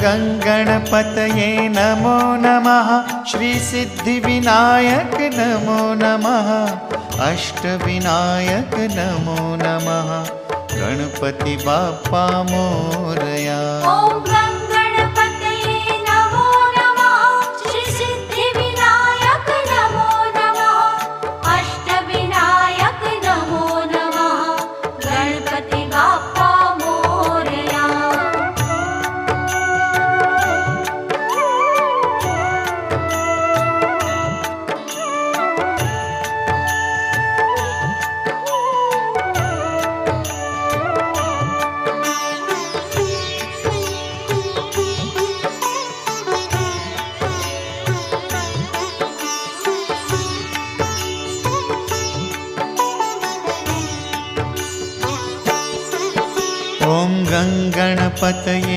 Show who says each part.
Speaker 1: गङ्गणपतये नमो नमः। श्रीसिद्धिविनायक नमो नमः। अष्टविनायक नमो नमः। गणपति बाप्पा मोरया।
Speaker 2: ॐ गणपतये नमो नमः। श्रीसिद्धिविनायक नमो नमः। अष्टविनायक नमो नमः। गणपति बाप्पा मोरया।
Speaker 1: ॐ गणपतये